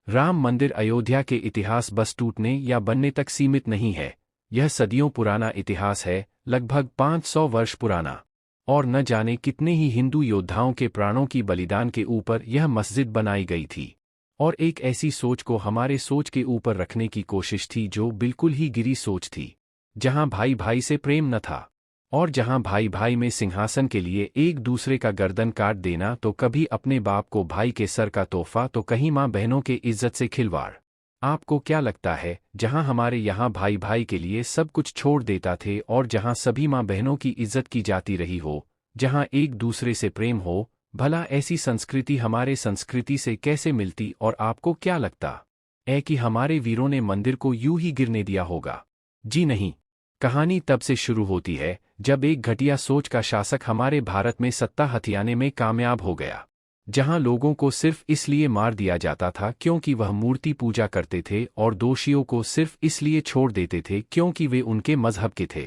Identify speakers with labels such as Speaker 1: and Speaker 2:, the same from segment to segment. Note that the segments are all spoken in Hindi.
Speaker 1: राम मंदिर अयोध्या के इतिहास बस टूटने या बनने तक सीमित नहीं है। यह सदियों पुराना इतिहास है, लगभग 500 वर्ष पुराना। और न जाने कितने ही हिंदू योद्धाओं के प्राणों की बलिदान के ऊपर यह मस्जिद बनाई गई थी। और एक ऐसी सोच को हमारे सोच के ऊपर रखने की कोशिश थी जो बिल्कुल ही गिरी सोच थी, जहां भाई भाई से प्रेम न था, और जहां भाई भाई में सिंहासन के लिए एक दूसरे का गर्दन काट देना, तो कभी अपने बाप को भाई के सर का तोहफा, तो कहीं माँ बहनों के इज्जत से खिलवाड़। आपको क्या लगता है, जहां हमारे यहाँ भाई भाई के लिए सब कुछ छोड़ देता थे, और जहां सभी माँ बहनों की इज्जत की जाती रही हो, जहां एक दूसरे से प्रेम हो, भला ऐसी संस्कृति हमारे संस्कृति से कैसे मिलती? और आपको क्या लगता है कि हमारे वीरों ने मंदिर को यूं ही गिरने दिया होगा? जी नहीं। कहानी तब से शुरू होती है जब एक घटिया सोच का शासक हमारे भारत में सत्ता हथियाने में कामयाब हो गया, जहां लोगों को सिर्फ इसलिए मार दिया जाता था क्योंकि वह मूर्ति पूजा करते थे, और दोषियों को सिर्फ इसलिए छोड़ देते थे क्योंकि वे उनके मजहब के थे।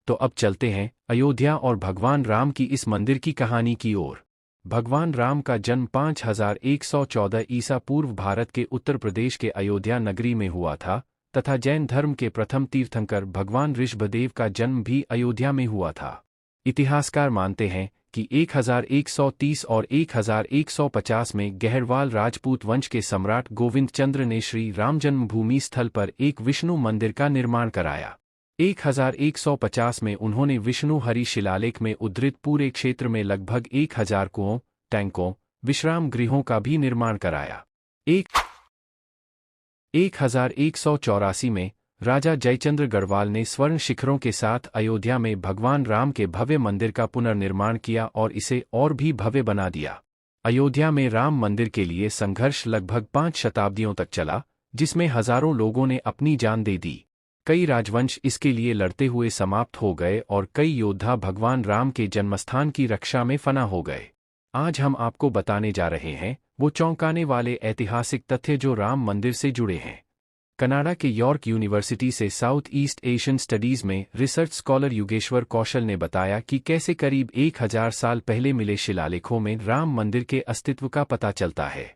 Speaker 1: तो अब चलते हैं अयोध्या और भगवान राम की इस मंदिर की कहानी की ओर। भगवान राम का जन्म 5114 ईसा पूर्व भारत के उत्तर प्रदेश के अयोध्या नगरी में हुआ था, तथा जैन धर्म के प्रथम तीर्थंकर भगवान ऋषभदेव का जन्म भी अयोध्या में हुआ था। इतिहासकार मानते हैं कि 1130 और 1150 में गहरवाल राजपूत वंश के सम्राट गोविंद चंद्र ने श्री राम जन्मभूमि स्थल पर एक विष्णु मंदिर का निर्माण कराया। 1150 में उन्होंने विष्णु हरि शिलालेख में उद्धृत पूरे क्षेत्र में लगभग 1000 कुओं, टैंकों, विश्राम गृहों का भी निर्माण कराया। 1184 में राजा जयचंद्र गढ़वाल ने स्वर्ण शिखरों के साथ अयोध्या में भगवान राम के भव्य मंदिर का पुनर्निर्माण किया और इसे और भी भव्य बना दिया। अयोध्या में राम मंदिर के लिए संघर्ष लगभग 5 शताब्दियों तक चला, जिसमें हजारों लोगों ने अपनी जान दे दी। कई राजवंश इसके लिए लड़ते हुए समाप्त हो गए और कई योद्धा भगवान राम के जन्मस्थान की रक्षा में फना हो गए। आज हम आपको बताने जा रहे हैं वो चौंकाने वाले ऐतिहासिक तथ्य जो राम मंदिर से जुड़े हैं। कनाडा के यॉर्क यूनिवर्सिटी से साउथ ईस्ट एशियन स्टडीज में रिसर्च स्कॉलर युगेश्वर कौशल ने बताया कि कैसे करीब 1000 साल पहले मिले शिलालेखों में राम मंदिर के अस्तित्व का पता चलता है।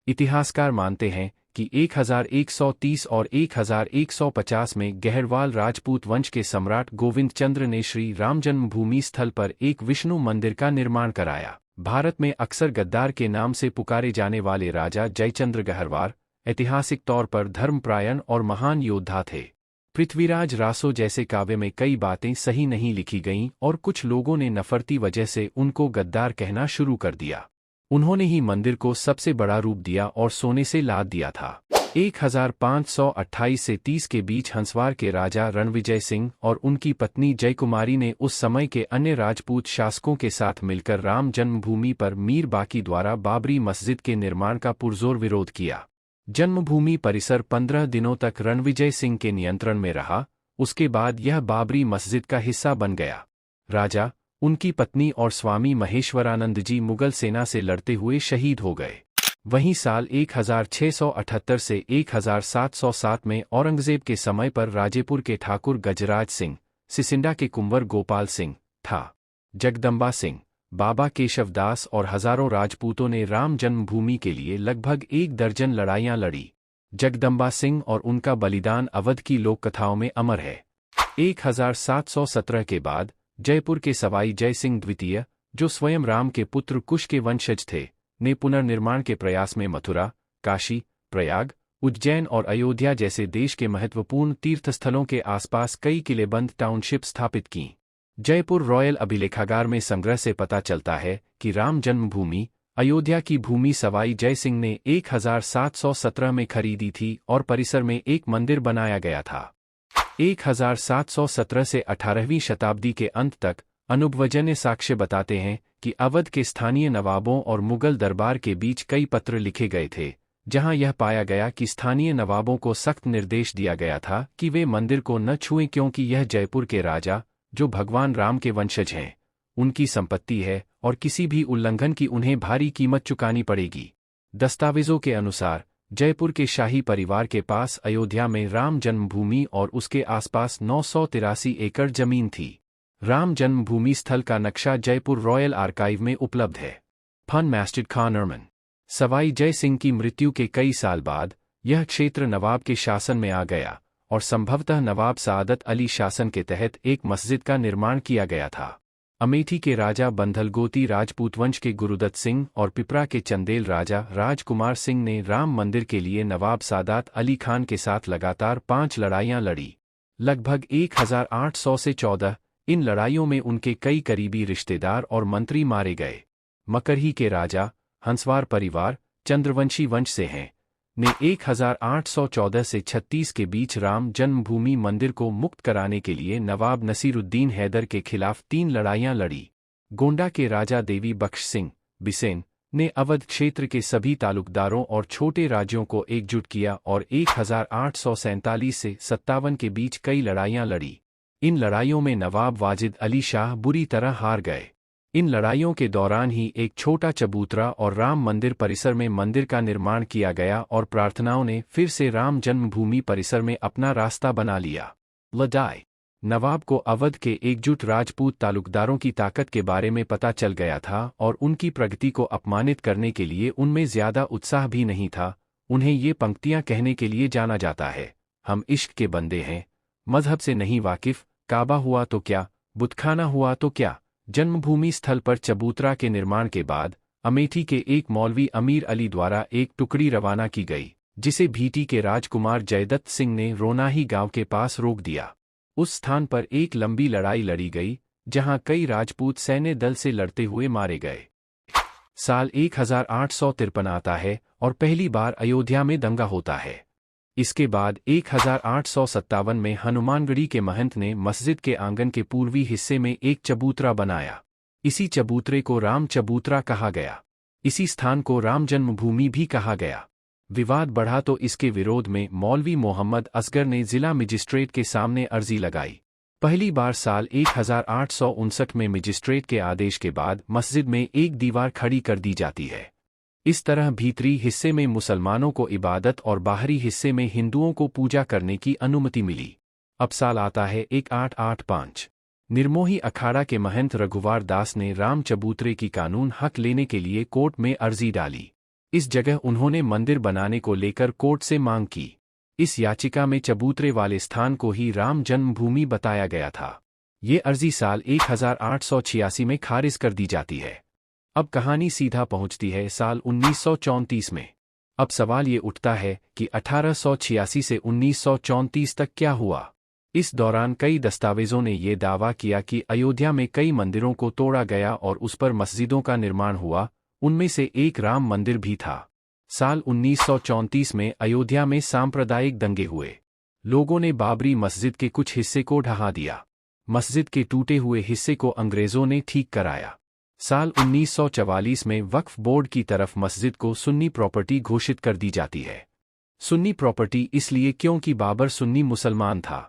Speaker 1: इतिहासकार मानते हैं कि 1130 और 1150 में गहरवाल राजपूत वंश के सम्राट गोविंद चंद्र ने श्री राम जन्मभूमि स्थल पर एक विष्णु मंदिर का निर्माण कराया। भारत में अक्सर गद्दार के नाम से पुकारे जाने वाले राजा जयचंद्र गहरवाल ऐतिहासिक तौर पर धर्मपरायण और महान योद्धा थे। पृथ्वीराज रासो जैसे काव्य में कई बातें सही नहीं लिखी गईं और कुछ लोगों ने नफरती वजह से उनको गद्दार कहना शुरू कर दिया। उन्होंने ही मंदिर को सबसे बड़ा रूप दिया और सोने से लाद दिया था। 1528 से 30 के बीच हंसवार के राजा रणविजय सिंह और उनकी पत्नी जयकुमारी ने उस समय के अन्य राजपूत शासकों के साथ मिलकर राम जन्मभूमि पर मीर बाकी द्वारा बाबरी मस्जिद के निर्माण का पुरजोर विरोध किया। जन्मभूमि परिसर 15 दिनों तक रणविजय सिंह के नियंत्रण में रहा। उसके बाद यह बाबरी मस्जिद का हिस्सा बन गया। राजा, उनकी पत्नी और स्वामी महेश्वरानंद जी मुगल सेना से लड़ते हुए शहीद हो गए। वहीं साल 1678 से 1707 में औरंगजेब के समय पर राजेपुर के ठाकुर गजराज सिंह, सिसिंडा के कुंवर गोपाल सिंह था, जगदम्बा सिंह, बाबा केशवदास और हजारों राजपूतों ने राम जन्मभूमि के लिए लगभग 1 दर्जन लड़ाइयां लड़ी। जगदम्बा सिंह और उनका बलिदान अवध की लोक कथाओं में अमर है। 1717 के बाद जयपुर के सवाई जय सिंह द्वितीय, जो स्वयं राम के पुत्र कुश के वंशज थे, ने पुनर्निर्माण के प्रयास में मथुरा, काशी, प्रयाग, उज्जैन और अयोध्या जैसे देश के महत्वपूर्ण तीर्थस्थलों के आसपास कई किलेबंद टाउनशिप स्थापित की। जयपुर रॉयल अभिलेखागार में संग्रह से पता चलता है कि राम जन्मभूमि अयोध्या की भूमि सवाई जय सिंह ने 1717 में खरीदी थी और परिसर में एक मंदिर बनाया गया था। 1717 से 18वीं शताब्दी के अंत तक अनुभवजन्य साक्ष्य बताते हैं कि अवध के स्थानीय नवाबों और मुगल दरबार के बीच कई पत्र लिखे गए थे, जहां यह पाया गया कि स्थानीय नवाबों को सख्त निर्देश दिया गया था कि वे मंदिर को न छुएं क्योंकि यह जयपुर के राजा, जो भगवान राम के वंशज हैं, उनकी संपत्ति है और किसी भी उल्लंघन की उन्हें भारी कीमत चुकानी पड़ेगी। दस्तावेजों के अनुसार जयपुर के शाही परिवार के पास अयोध्या में राम जन्मभूमि और उसके आसपास 983 एकड़ जमीन थी। राम जन्मभूमि स्थल का नक्शा जयपुर रॉयल आर्काइव में उपलब्ध है। फन मास्टर्ड खान अरमन। सवाई जय सिंह की मृत्यु के कई साल बाद यह क्षेत्र नवाब के शासन में आ गया और संभवतः नवाब सआदत अली शासन के तहत एक मस्जिद का निर्माण किया गया था। अमेठी के राजा बंधलगोती राजपूत वंश के गुरुदत्त सिंह और पिपरा के चंदेल राजा राजकुमार सिंह ने राम मंदिर के लिए नवाब सादात अली खान के साथ लगातार 5 लड़ाइयां लड़ी, लगभग 1800 से 14। इन लड़ाइयों में उनके कई करीबी रिश्तेदार और मंत्री मारे गए। मकरही के राजा हंसवार परिवार चंद्रवंशी वंश से हैं ने 1814 से 36 के बीच राम जन्मभूमि मंदिर को मुक्त कराने के लिए नवाब नसीरुद्दीन हैदर के खिलाफ 3 लड़ाइयां लड़ी। गोंडा के राजा देवी बख्श सिंह बिसेन ने अवध क्षेत्र के सभी तालुकदारों और छोटे राज्यों को एकजुट किया और 1847 से 57 के बीच कई लड़ाइयां लड़ी। इन लड़ाइयों में नवाब वाजिद अली शाह बुरी तरह हार गए। इन लड़ाइयों के दौरान ही एक छोटा चबूतरा और राम मंदिर परिसर में मंदिर का निर्माण किया गया और प्रार्थनाओं ने फिर से राम जन्मभूमि परिसर में अपना रास्ता बना लिया। लड़ाई नवाब को अवध के एकजुट राजपूत तालुकदारों की ताकत के बारे में पता चल गया था और उनकी प्रगति को अपमानित करने के लिए उनमें ज्यादा उत्साह भी नहीं था। उन्हें ये पंक्तियां कहने के लिए जाना जाता है, हम इश्क के बंदे हैं, मजहब से नहीं वाकिफ, काबा हुआ तो क्या, बुतखाना हुआ तो क्या। जन्मभूमि स्थल पर चबूतरा के निर्माण के बाद अमेठी के एक मौलवी अमीर अली द्वारा एक टुकड़ी रवाना की गई, जिसे भीटी के राजकुमार जयदत्त सिंह ने रोनाही गांव के पास रोक दिया। उस स्थान पर एक लंबी लड़ाई लड़ी गई, जहां कई राजपूत सैन्य दल से लड़ते हुए मारे गए। साल 1853 आता है और पहली अयोध्या अयोध्या में दंगा होता है। इसके बाद 1857 में हनुमानगढ़ी के महंत ने मस्जिद के आंगन के पूर्वी हिस्से में एक चबूतरा बनाया। इसी चबूतरे को राम चबूतरा कहा गया। इसी स्थान को राम जन्मभूमि भी कहा गया। विवाद बढ़ा तो इसके विरोध में मौलवी मोहम्मद असगर ने जिला मजिस्ट्रेट के सामने अर्जी लगाई। पहली बार साल 1859 में मजिस्ट्रेट के आदेश के बाद मस्जिद में एक दीवार खड़ी कर दी जाती है। इस तरह भीतरी हिस्से में मुसलमानों को इबादत और बाहरी हिस्से में हिंदुओं को पूजा करने की अनुमति मिली। अब साल आता है 1885। निर्मोही अखाड़ा के महंत रघुवार दास ने राम चबूतरे की कानून हक लेने के लिए कोर्ट में अर्जी डाली। इस जगह उन्होंने मंदिर बनाने को लेकर कोर्ट से मांग की। इस याचिका में चबूतरे वाले स्थान को ही राम जन्मभूमि बताया गया था। ये अर्जी साल 1886 में खारिज कर दी जाती है। अब कहानी सीधा पहुंचती है साल 1934 में। अब सवाल ये उठता है कि 1886 से 1934 तक क्या हुआ। इस दौरान कई दस्तावेजों ने ये दावा किया कि अयोध्या में कई मंदिरों को तोड़ा गया और उस पर मस्जिदों का निर्माण हुआ, उनमें से एक राम मंदिर भी था। साल 1934 में अयोध्या में सांप्रदायिक दंगे हुए। लोगों ने बाबरी मस्जिद के कुछ हिस्से को ढहा दिया। मस्जिद के टूटे हुए हिस्से को अंग्रेजों ने ठीक कराया। साल 1944 में वक्फ बोर्ड की तरफ मस्जिद को सुन्नी प्रॉपर्टी घोषित कर दी जाती है। सुन्नी प्रॉपर्टी इसलिए क्योंकि बाबर सुन्नी मुसलमान था।